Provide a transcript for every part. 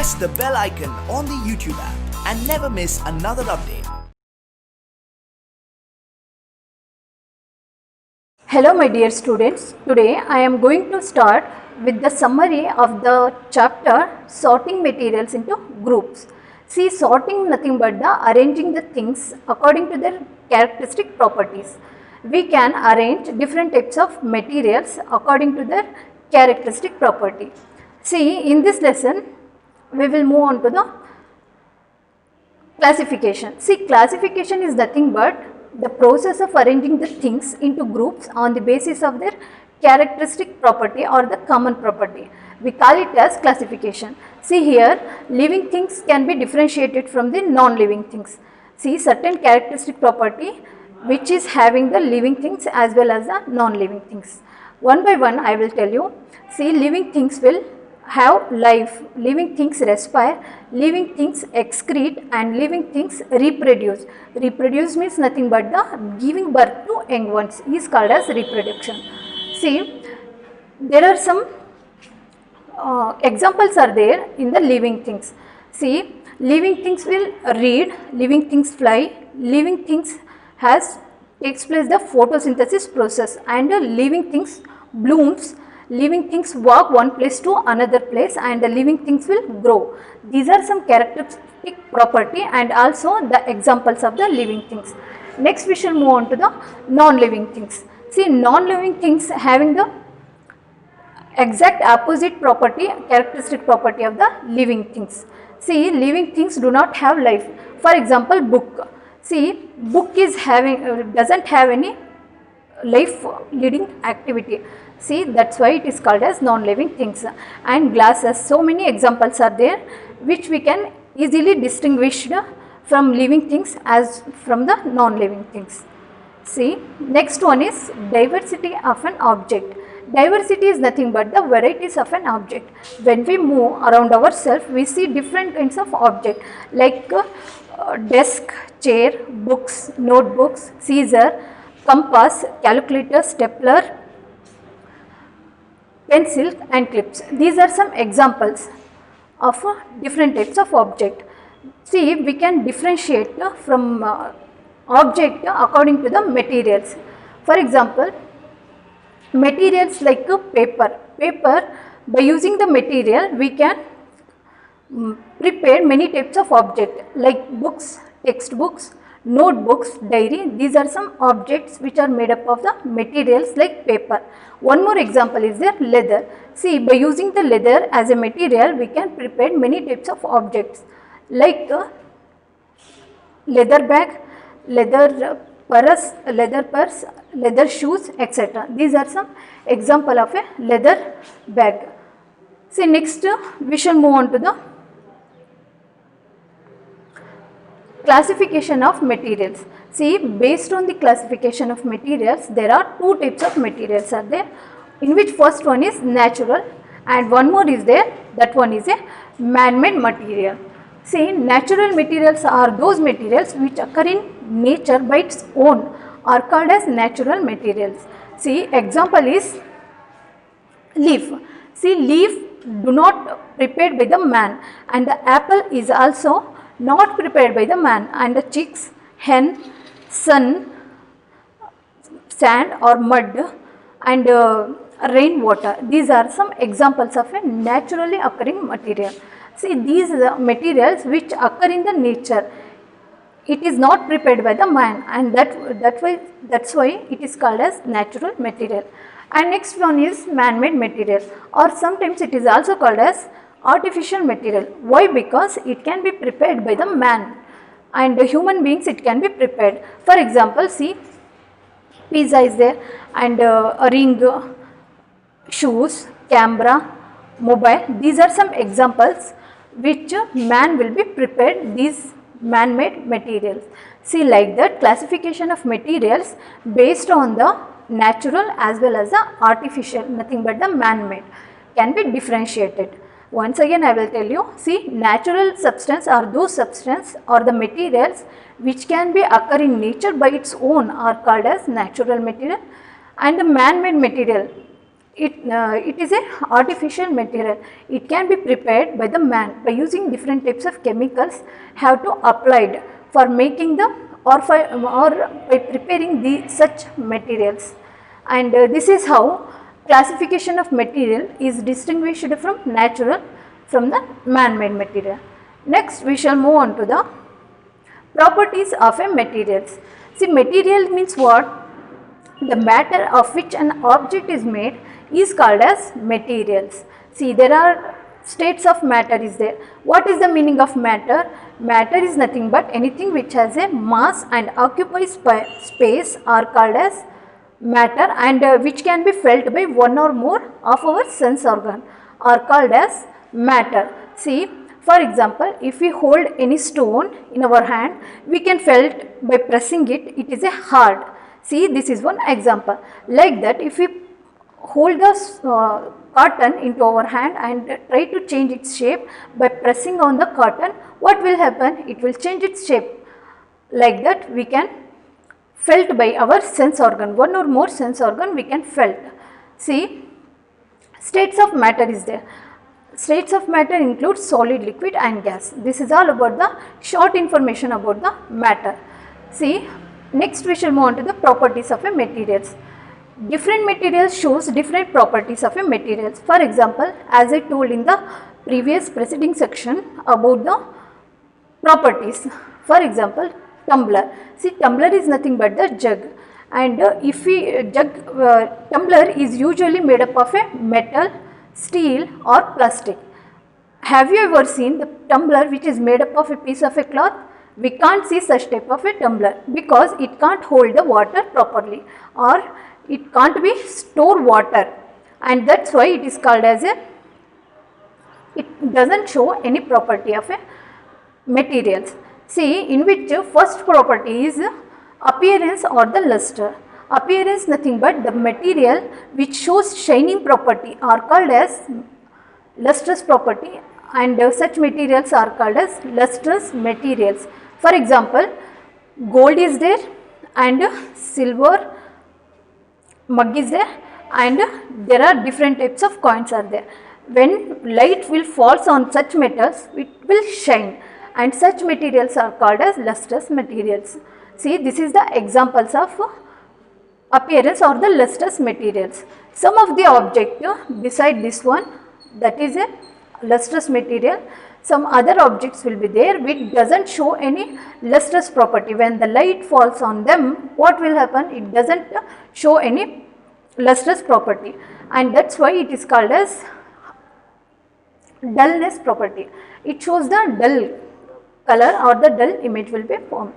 press the bell icon on the YouTube app and never miss another update. Hello my dear students, today I am going to start with the summary of the chapter sorting materials into groups. See, sorting nothing but the arranging the things according to their characteristic properties. We can arrange different types of materials according to their characteristic property. See, in this lesson we will move on to the classification. See, classification is nothing but the process of arranging the things into groups on the basis of their characteristic property or the common property. We call it as classification. See here, living things can be differentiated from the non-living things. See, certain characteristic property which is having the living things as well as the non-living things. One by one I will tell you. See, living things will have life, living things respire, living things excrete and living things reproduce. Reproduce means nothing but the giving birth to young ones is called as reproduction. See, there are some examples are there in the living things. See, living things will read, living things fly, living things takes place the photosynthesis process, and living things blooms, living things walk one place to another place, and the living things will grow. These are some characteristic property and also the examples of the living things. Next we shall move on to the non-living things. See, non-living things having the exact opposite property, characteristic property of the living things. See, living things do not have life. For example, book. See, book is doesn't have any life leading activity. See, that's why it is called as non-living things. And glasses, so many examples are there which we can easily distinguish from living things as from the non-living things. See, next one is diversity of an object. Diversity is nothing but the varieties of an object. When we move around ourselves, we see different kinds of object like desk, chair, books, notebooks, scissor, compass, calculator, stapler, pencil and clips. These are some examples of different types of object. See, we can differentiate from object according to the materials. For example, materials like paper. Paper, by using the material we can prepare many types of object like books, textbooks, notebooks, diary. These are some objects which are made up of the materials like paper. One more example is there leather. See, by using the leather as a material we can prepare many types of objects like leather bag, leather purse, leather shoes, etc. These are some example of a leather bag. See, next we shall move on to the classification of materials. See, based on the classification of materials, there are two types of materials are there, in which first one is natural and one more is there, that one is a man-made material. See, natural materials are those materials which occur in nature by its own, are called as natural materials. See, example is leaf. See, leaf do not prepared by the man, and the apple is also not prepared by the man, and the chicks, hen, sun, sand or mud and rainwater. These are some examples of a naturally occurring material. See, these are materials which occur in the nature. It is not prepared by the man, and that's why it is called as natural material. And next one is man-made material, or sometimes it is also called as artificial material. Why? Because it can be prepared by the man, and the human beings it can be prepared. For example, see, pizza is there, and a ring, shoes, camera, mobile. These are some examples which man will be prepared, these man-made materials. See, like that classification of materials based on the natural as well as the artificial, nothing but the man-made, can be differentiated. Once again I will tell you, see, natural substance are those substance or the materials which can be occur in nature by its own are called as natural material, and the man-made material it is a artificial material. It can be prepared by the man by using different types of chemicals have to applied for making the or by preparing the such materials. And this is how classification of material is distinguished from natural from the man-made material. Next we shall move on to the properties of a materials. See, material means what? The matter of which an object is made is called as materials. See, there are states of matter is there. What is the meaning of matter? Matter is nothing but anything which has a mass and occupies space are called as matter, and which can be felt by one or more of our sense organ are called as matter. See, for example, if we hold any stone in our hand, we can felt by pressing it, it is a hard. See, this is one example. Like that, if we hold the cotton into our hand and try to change its shape by pressing on the cotton, what will happen? It will change its shape. Like that, we can felt by our sense organ, one or more sense organ we can felt. See, states of matter is there. States of matter include solid, liquid and gas. This is all about the short information about the matter. See, next we shall move on to the properties of a materials. Different materials shows different properties of a materials. For example, as I told in the previous preceding section about the properties. For example, tumbler. See, tumbler is nothing but the jug, and if we tumbler is usually made up of a metal, steel or plastic. Have you ever seen the tumbler which is made up of a piece of a cloth? We can't see such type of a tumbler because it can't hold the water properly, or it can't be store water, and that's why it is called as a, it doesn't show any property of a materials. See, in which first property is appearance or the luster. Appearance nothing but the material which shows shining property are called as lustrous property, and such materials are called as lustrous materials. For example, gold is there and silver mug is there, and there are different types of coins are there. When light will falls on such metals, it will shine, and such materials are called as lustrous materials. See, this is the examples of appearance or the lustrous materials. Some of the object beside this one, that is a lustrous material. Some other objects will be there which doesn't show any lustrous property. When the light falls on them, what will happen? It doesn't show any lustrous property, and that's why it is called as dullness property. It shows the dull color or the dull image will be formed.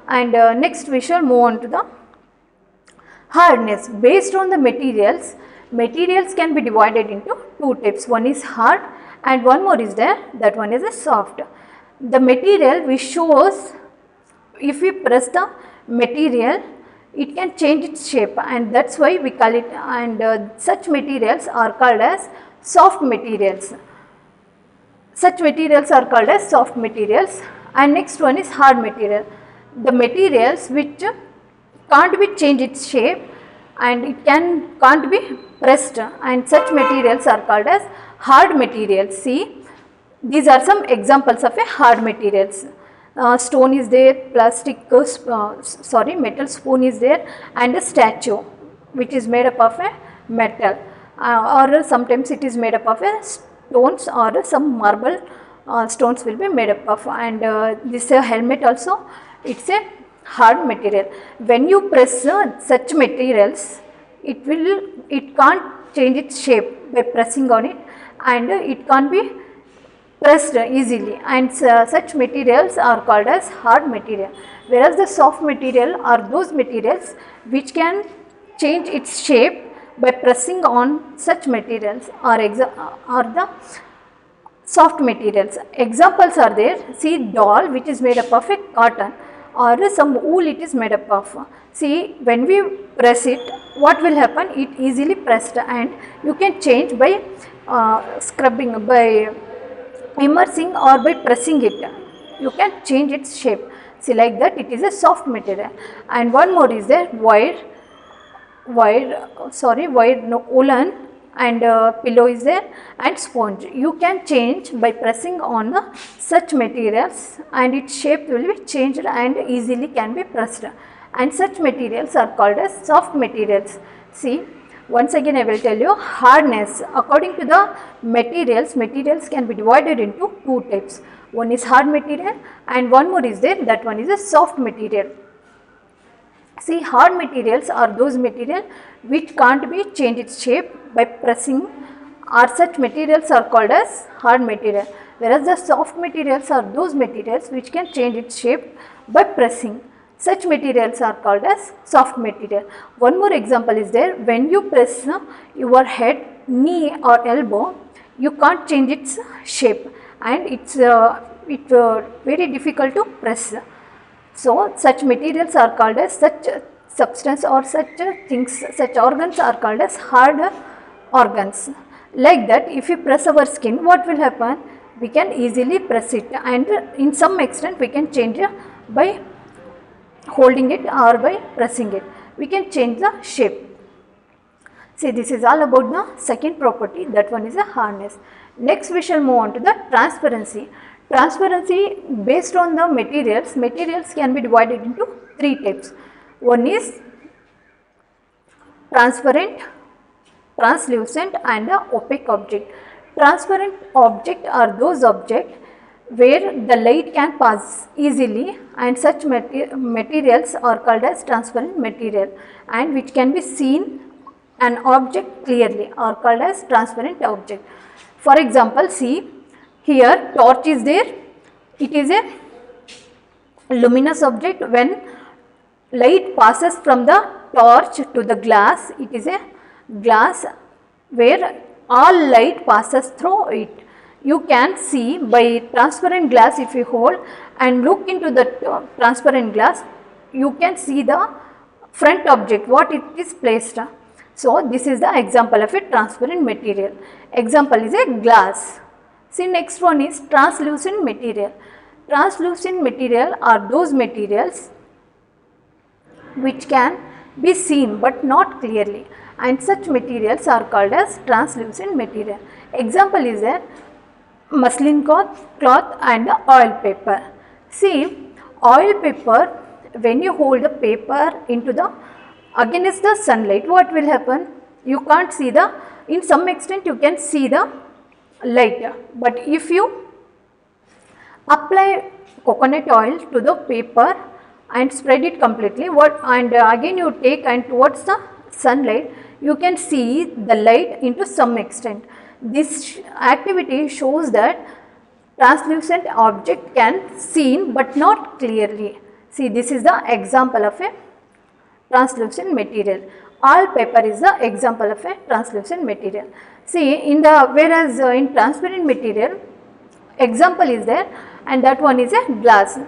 And next we shall move on to the hardness. Based on the materials, materials can be divided into two types. One is hard and one more is there, that one is a soft. The material which shows, if we press the material, it can change its shape, and that's why we call it, and such materials are called as soft materials. Such materials are called as soft materials. And next one is hard material. The materials which can't be changed its shape and it can't be pressed, and such materials are called as hard materials. See, these are some examples of a hard materials. Stone is there, plastic, metal spoon is there, and a statue which is made up of a metal, or sometimes it is made up of a stones, or some marble stones will be made up of, and this helmet also, it's a hard material. When you press such materials, it can't change its shape by pressing on it, and it can't be pressed easily, and such materials are called as hard material. Whereas the soft material are those materials which can change its shape by pressing on such materials, are the soft materials. Examples are there. See, doll which is made up of a cotton, or some wool it is made up of. See, when we press it, what will happen? It easily pressed, and you can change by scrubbing, by immersing, or by pressing it. You can change its shape. See, like that, it is a soft material. And one more is there, woolen, and pillow is there and sponge. You can change by pressing on such materials, and its shape will be changed and easily can be pressed, and such materials are called as soft materials. See, once again I will tell you hardness. According to the materials can be divided into two types. One is hard material and one more is there, that one is a soft material. See, hard materials are those material which can't be changed its shape by pressing, or such materials are called as hard material, whereas the soft materials are those materials which can change its shape by pressing. Such materials are called as soft material. One more example is there, when you press your head, knee or elbow, you can't change its shape and it's very difficult to press. So, such materials are called as, such substance or such things, such organs are called as hard organs. Like that, if we press our skin, what will happen? We can easily press it, and in some extent we can change by holding it or by pressing it. We can change the shape. See, this is all about the second property, that one is a hardness. Next we shall move on to the transparency. Transparency based on the materials can be divided into three types. One is transparent, translucent and opaque object. Transparent object are those objects where the light can pass easily, and such materials are called as transparent material, and which can be seen an object clearly are called as transparent object. For example, see, here torch is there, it is a luminous object. When light passes from the torch to the glass, it is a glass where all light passes through it. You can see by transparent glass, if you hold and look into the transparent glass, you can see the front object, what it is placed. So, this is the example of a transparent material. Example is a glass. See, next one is translucent material. Translucent material are those materials which can be seen but not clearly, and such materials are called as translucent material. Example is a muslin cloth and oil paper. See, oil paper, when you hold the paper into the against the sunlight, what will happen? You can't see the, in some extent you can see the light, but if you apply coconut oil to the paper and spread it completely, and again you take and towards the sunlight, you can see the light into some extent. This activity shows that translucent object can seen but not clearly. See, this is the example of a translucent material. Oil paper is the example of a translucent material. See, whereas in transparent material, example is there, and that one is a glass,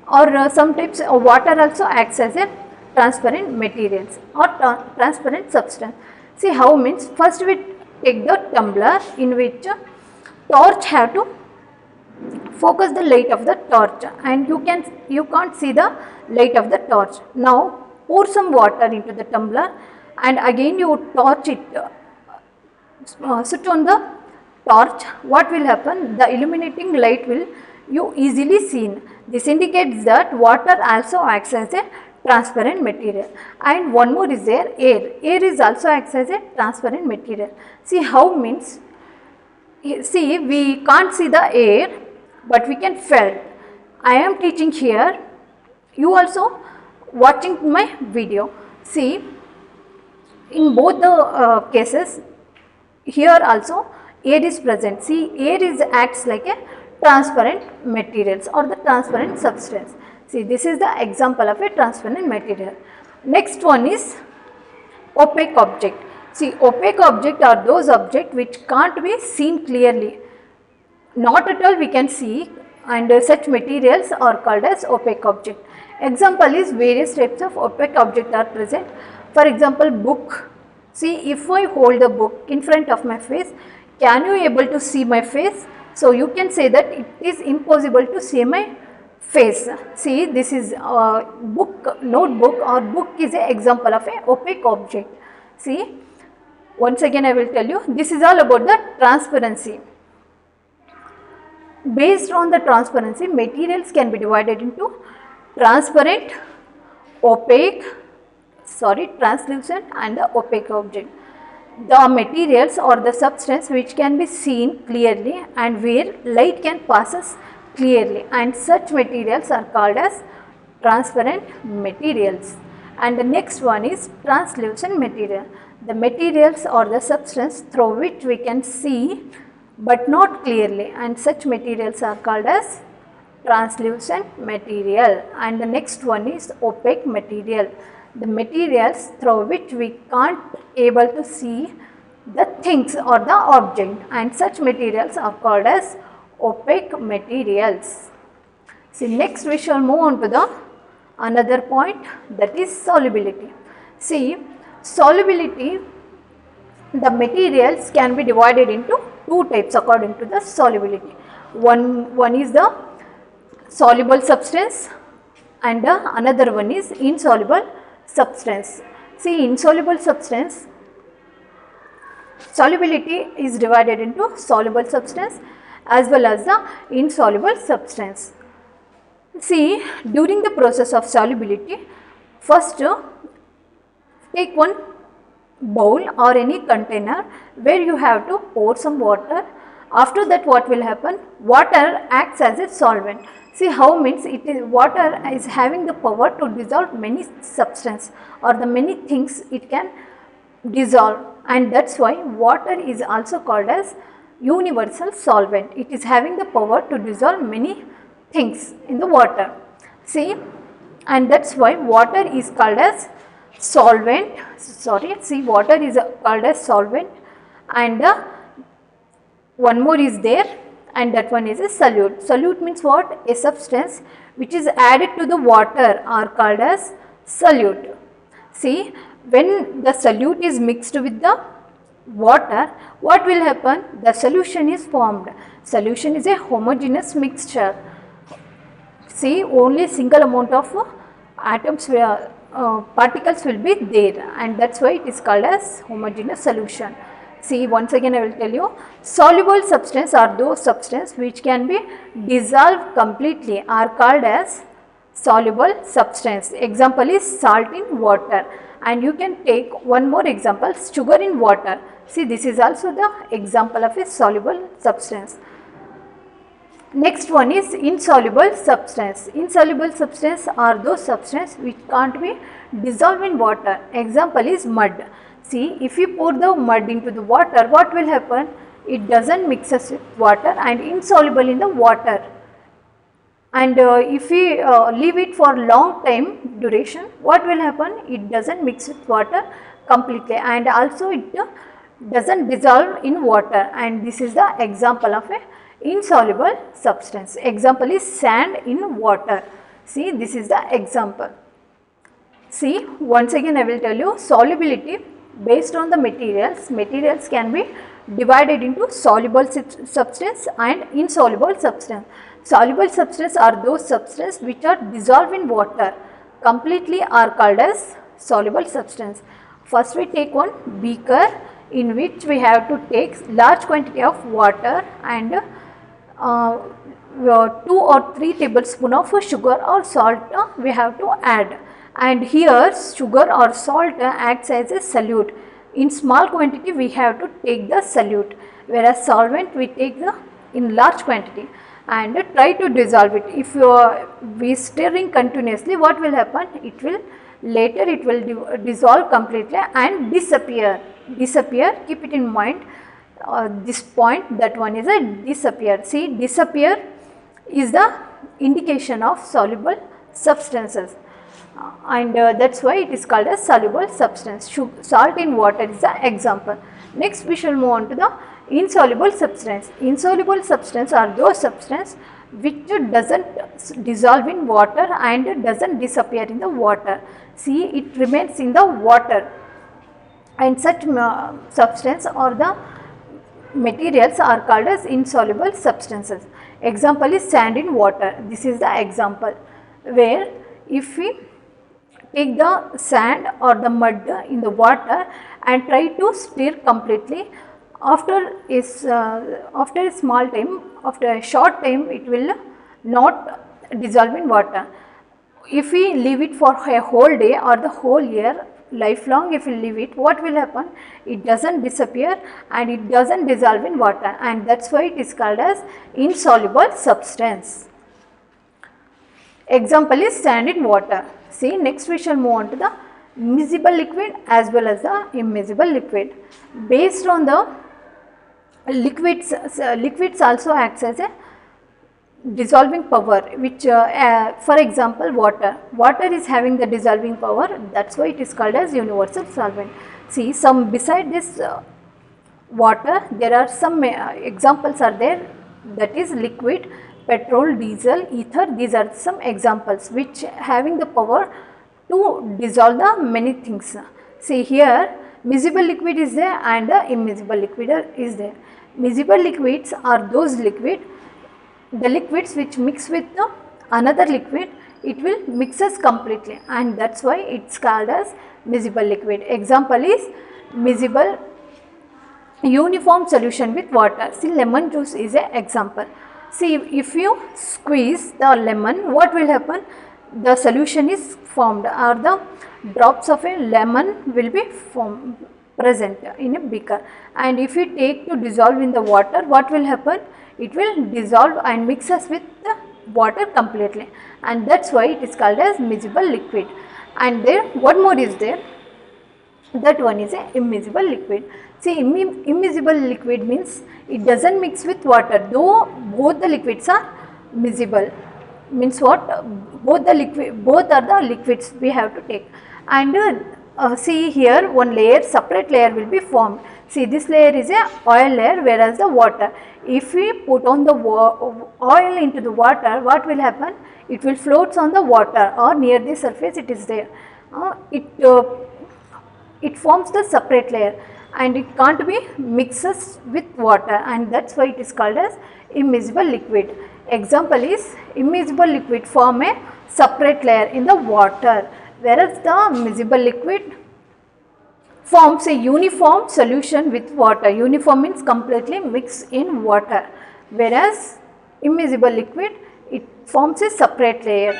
or sometimes water also acts as a transparent materials or transparent substance. See how means, first we take the tumbler in which torch have to focus the light of the torch, and you can't see the light of the torch. Now pour some water into the tumbler and again you torch it, switch on the torch. What will happen? The illuminating light will you easily seen. This indicates that water also acts as a transparent material. And one more is there, air. Air is also acts as a transparent material. See how means, see, we can't see the air but we can feel. I am teaching here, you also watching my video. See, in both the cases, here also air is present. See, air acts like a transparent materials or the transparent substance. See, this is the example of a transparent material. Next one is opaque object. See, opaque object are those objects which can't be seen clearly. Not at all we can see, and such materials are called as opaque object. Example is various types of opaque object are present. For example, book. See, if I hold the book in front of my face, can you able to see my face? So you can say that it is impossible to see my face. See, this is a book, notebook or book is an example of an opaque object. See, Once again I will tell you, this is all about the transparency. Based on the transparency, materials can be divided into transparent, translucent and the opaque object. The materials or the substance which can be seen clearly and where light can passes clearly, and such materials are called as transparent materials. And the next one is translucent material. The materials or the substance through which we can see but not clearly, and such materials are called as translucent material. And the next one is opaque material. The materials through which we can't able to see the things or the object, and such materials are called as opaque materials. See, next we shall move on to the another point, that is solubility. See, solubility, the materials can be divided into two types according to the solubility. One is the soluble substance and another one is insoluble substance. See, insoluble substance, solubility is divided into soluble substance as well as the insoluble substance. See, during the process of solubility, first take one bowl or any container where you have to pour some water. After that, what will happen? Water acts as a solvent. See how means it is, water is having the power to dissolve many substance or the many things it can dissolve, and that's why water is also called as universal solvent. It is having the power to dissolve many things in the water. See, and that's why water is called as solvent. See, water is called as solvent, and one more is there, and that one is a solute. Solute means what? A substance which is added to the water are called as solute. See, when the solute is mixed with the water, what will happen? The solution is formed. Solution is a homogeneous mixture. See, only single amount of atoms particles will be there, and that's why it is called as homogeneous solution. See, once again I will tell you, soluble substance are those substance which can be dissolved completely are called as soluble substance. Example is salt in water, and you can take one more example, sugar in water. See, this is also the example of a soluble substance. Next one is insoluble substance. Insoluble substance are those substances which can't be dissolved in water. Example is mud. See, if you pour the mud into the water, what will happen? It doesn't mix with water and insoluble in the water. And if we leave it for long time duration, what will happen? It doesn't mix with water completely, and also it doesn't dissolve in water, and this is the example of a insoluble substance. Example is sand in water. See, this is the example. See, once again I will tell you, solubility based on the materials. Materials can be divided into soluble substance and insoluble substance. Soluble substance are those substances which are dissolved in water completely are called as soluble substance. First we take one beaker in which we have to take large quantity of water and 2 or 3 tablespoons of sugar or salt we have to add, and here sugar or salt acts as a solute. In small quantity we have to take the solute, whereas solvent we take the in large quantity and try to dissolve it. If we stirring continuously, what will happen? It will later dissolve completely and disappear. Keep it in mind. This point, that one is a disappear. See, disappear is the indication of soluble substances, and that's why it is called as soluble substance. Salt in water is the example. Next we shall move on to the insoluble substance. Insoluble substance are those substance which doesn't dissolve in water and doesn't disappear in the water. See, it remains in the water, and such substance or the materials are called as insoluble substances. Example is sand in water. This is the example where if we take the sand or the mud in the water and try to stir completely. After a small time, after a short time, it will not dissolve in water. If we leave it for a whole day or the whole year, lifelong, if we leave it, what will happen? It doesn't disappear and it doesn't dissolve in water, and that's why it is called as insoluble substance. Example is stand in water. See, next we shall move on to the miscible liquid as well as the immiscible liquid. Based on the liquids also acts as a dissolving power, which for example water is having the dissolving power, that's why it is called as universal solvent. See, some beside this water there are some examples are there, that is liquid, petrol, diesel, ether. These are some examples which having the power to dissolve the many things. See here, miscible liquid is there and the immiscible liquid is there. Miscible liquids are those the liquids which mix with the another liquid, it will mixes completely, and that's why it's called as miscible liquid. Example is miscible uniform solution with water. See, lemon juice is an example. See, if you squeeze the lemon, what will happen? The solution is formed, or the drops of a lemon will be present in a beaker, and if you take to dissolve in the water, what will happen? It will dissolve and mixes with the water completely, and that's why it is called as miscible liquid. And there one more is there, that one is a immiscible liquid. See, immiscible liquid means it doesn't mix with water, though both the liquids are miscible. Means what? Both are the liquids we have to take, and see here one layer, separate layer will be formed. See, this layer is a oil layer, whereas the water. If we put on the oil into the water, what will happen? It will float on the water or near the surface it is there. It forms the separate layer and it can't be mixes with water, and that's why it is called as immiscible liquid. Example is immiscible liquid form a separate layer in the water, whereas the miscible liquid forms a uniform solution with water. Uniform means completely mixed in water, whereas immiscible liquid, it forms a separate layer,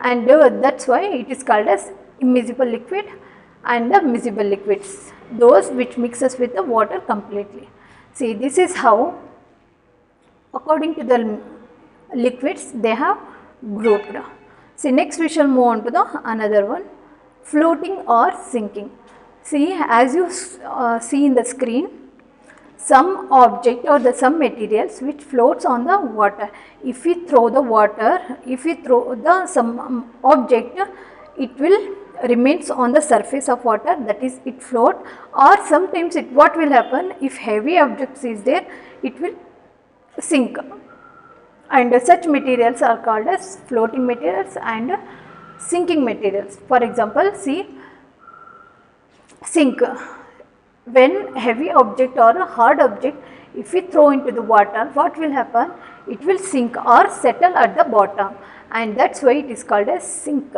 and that's why it is called as immiscible liquid. And the miscible liquids, those which mixes with the water completely. See, this is how according to the liquids they have grouped. See, next we shall move on to the another one, floating or sinking. See, as you see in the screen, some object or some materials which floats on the water. If we throw the some object, it will remains on the surface of water, that is it float, or sometimes what will happen, if heavy objects is there, it will sink, and such materials are called as floating materials and sinking materials. For example, see, sink, when heavy object or a hard object, if we throw into the water, what will happen? It will sink or settle at the bottom, and that's why it is called as sink.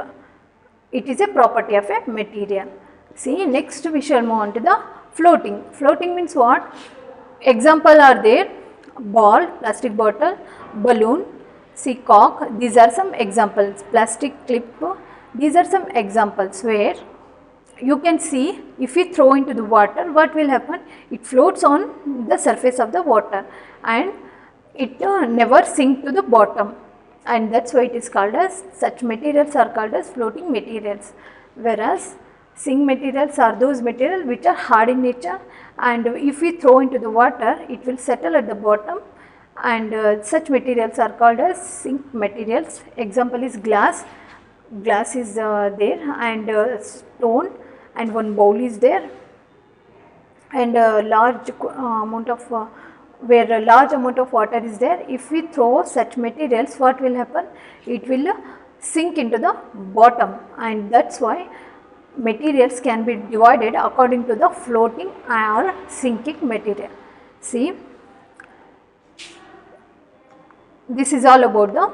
It is a property of a material. See, next we shall move on to the floating. Floating means what? Example are there, ball, plastic bottle, balloon, see, cork. These are some examples. Plastic clip. These are some examples where you can see, if we throw into the water, what will happen? It floats on the surface of the water and it never sink to the bottom, and that's why it is called as, such materials are called as floating materials, whereas sink materials are those materials which are hard in nature, and if we throw into the water, it will settle at the bottom, and such materials are called as sink materials. Example is glass. Glass is there, and stone, and one bowl is there, and a large amount of where a large amount of water is there. If we throw such materials, what will happen? It will sink into the bottom, and that's why materials can be divided according to the floating or sinking material. See, this is all about the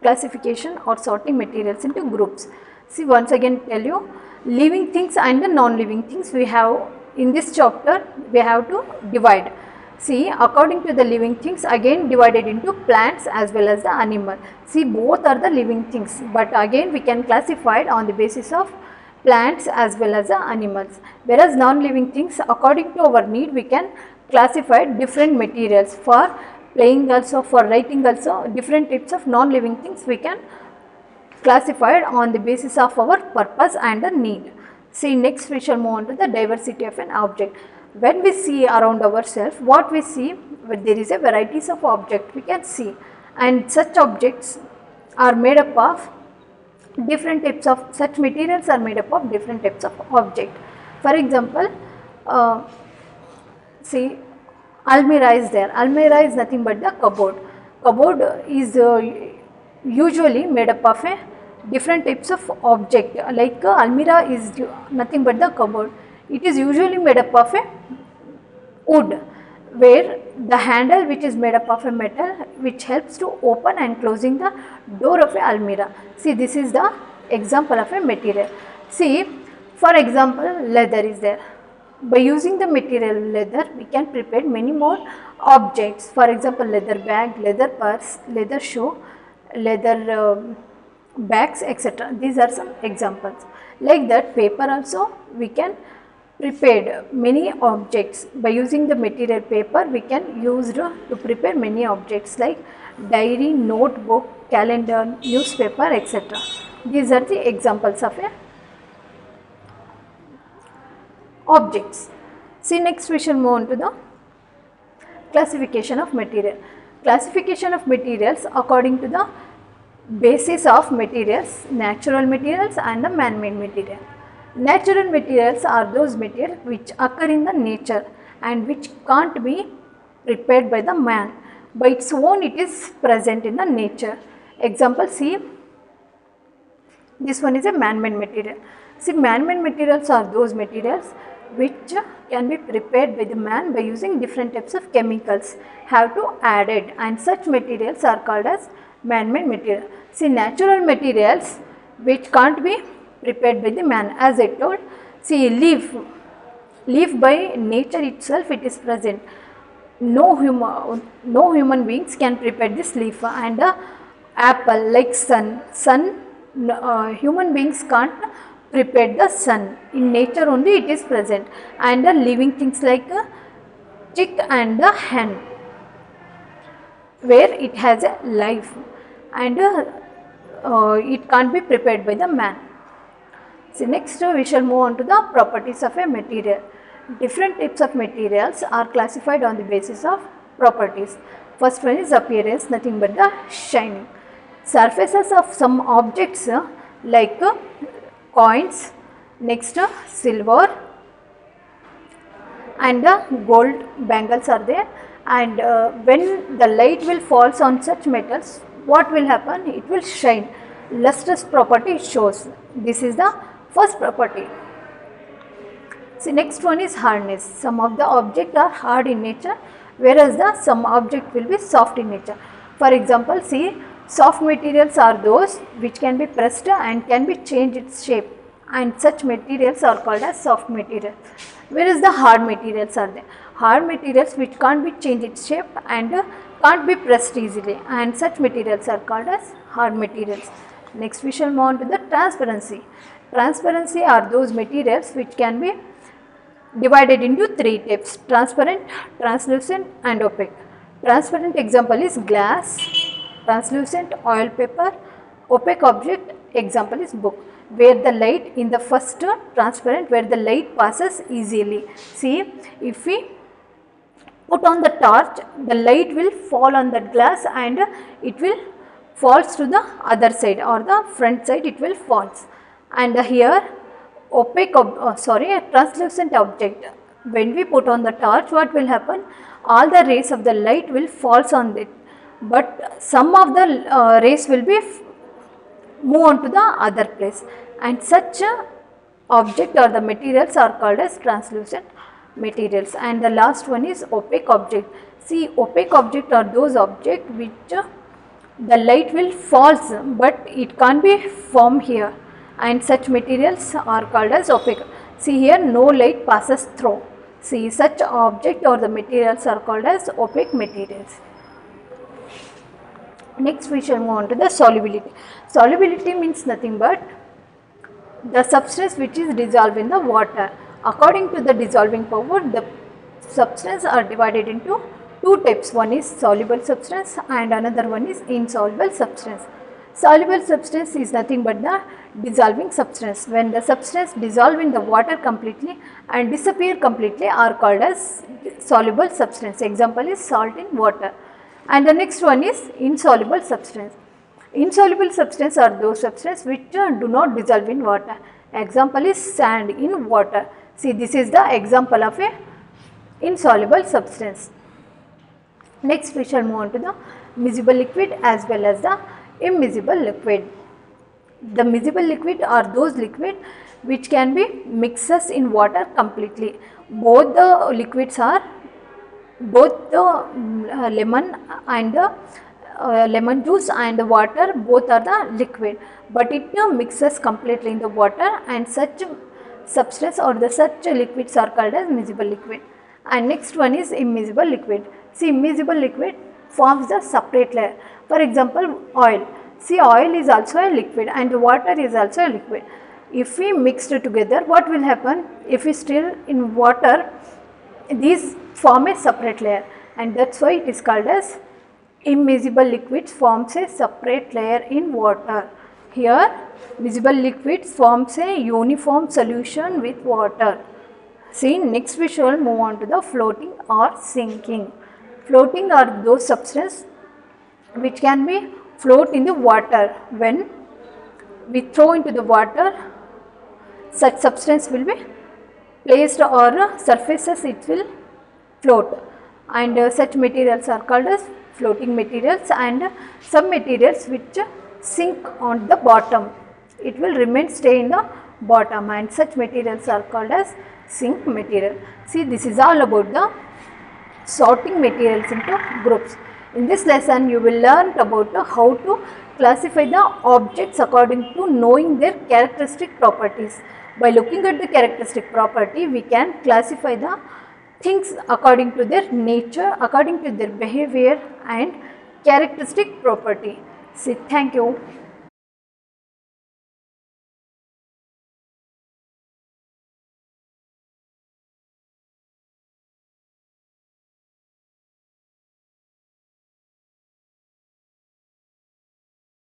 classification or sorting materials into groups. See, once again tell you, living things and the non-living things we have in this chapter we have to divide. See, according to the living things, again divided into plants as well as the animal. See, both are the living things, but again we can classify it on the basis of plants as well as the animals. Whereas non-living things, according to our need, we can classify different materials. For playing also, for writing also, different types of non-living things we can classify it on the basis of our purpose and the need. See, next we shall move on to the diversity of an object. When we see around ourselves, what we see, there is a varieties of objects we can see, and such objects are made up of different types of, such materials are made up of different types of object. For example, see, almirah is there. Almirah is nothing but the cupboard. Cupboard is usually made up of a different types of object, like almirah is nothing but the cupboard. It is usually made up of a wood, where the handle which is made up of a metal which helps to open and closing the door of a almirah. See, this is the example of a material. See, for example, leather is there. By using the material leather, we can prepare many more objects. For example, leather bag, leather purse, leather shoe, leather bags, etc. These are some examples. Like that, paper also we can prepared many objects. By using the material paper, we can use to prepare many objects like diary, notebook, calendar, newspaper, etc. These are the examples of a objects. See, next we shall move on to the classification of material. Classification of materials according to the basis of materials, natural materials and the man-made material. Natural materials are those materials which occur in the nature and which can't be prepared by the man. By its own it is present in the nature. Example, see, this one is a man-made material. See, man-made materials are those materials which can be prepared by the man by using different types of chemicals have to added, and such materials are called as man-made material. See, natural materials which can't be prepared by the man, as I told. See, leaf by nature itself it is present. No human beings can prepare this leaf. And apple, like sun, human beings can't prepare the sun. In nature only it is present. And living things like chick and the hen, where it has a life and it can't be prepared by the man. So next we shall move on to the properties of a material. Different types of materials are classified on the basis of properties. First one is appearance, nothing but the shining. Surfaces of some objects like coins, next silver and gold bangles are there. And when the light will falls on such metals, what will happen? It will shine. Lustrous property shows. This is the first property. See, next one is hardness. Some of the objects are hard in nature, whereas some object will be soft in nature. For example, see, soft materials are those which can be pressed and can be changed its shape, and such materials are called as soft materials. Whereas the hard materials are there. Hard materials which can't be changed its shape and can't be pressed easily, and such materials are called as hard materials. Next we shall move on to the transparency. Transparency are those materials which can be divided into three types: transparent, translucent and opaque. Transparent example is glass, translucent oil paper, opaque object example is book, where the light in the first transparent, where the light passes easily. See, if we put on the torch, the light will fall on that glass and it will falls to the other side or the front side, it will falls. And here opaque, translucent object, when we put on the torch, what will happen? All the rays of the light will falls on it, but some of the rays will be move on to the other place, and such object or the materials are called as translucent materials. And the last one is opaque object. See, opaque object are those objects which the light will falls but it can't be formed here, and such materials are called as opaque. See here, no light passes through. See, such object or the materials are called as opaque materials. Next we shall move on to the solubility. Solubility means nothing but the substance which is dissolved in the water. According to the dissolving power, the substance are divided into two types. One is soluble substance and another one is insoluble substance. Soluble substance is nothing but the dissolving substance. When the substance dissolve in the water completely and disappear completely are called as soluble substance. Example is salt in water. And the next one is insoluble substance. Insoluble substance are those substances which do not dissolve in water. Example is sand in water. See, this is the example of a insoluble substance. Next we shall move on to the miscible liquid as well as the immiscible liquid. The miscible liquid are those liquid which can be mixed in water completely. Both the liquids are lemon and the lemon juice and the water, both are the liquid, but it mixes completely in the water, and such substance or the such liquids are called as miscible liquid. And next one is immiscible liquid. See, immiscible liquid forms the separate layer. For example, oil. See, oil is also a liquid and water is also a liquid. If we mix it together, what will happen? If we stir in water, these form a separate layer, and that's why it is called as immiscible liquids forms a separate layer in water. Here, miscible liquids forms a uniform solution with water. See, next we shall move on to the floating or sinking. Floating are those substances which can be float in the water. When we throw into the water, such substance will be placed or surfaces, it will float, and such materials are called as floating materials, and some materials which sink on the bottom, it will remain stay in the bottom, and such materials are called as sink material. See, this is all about the sorting materials into groups. In this lesson you will learn about how to classify the objects according to knowing their characteristic properties. By looking at the characteristic property, we can classify the things according to their nature, according to their behavior and characteristic property. See, thank you.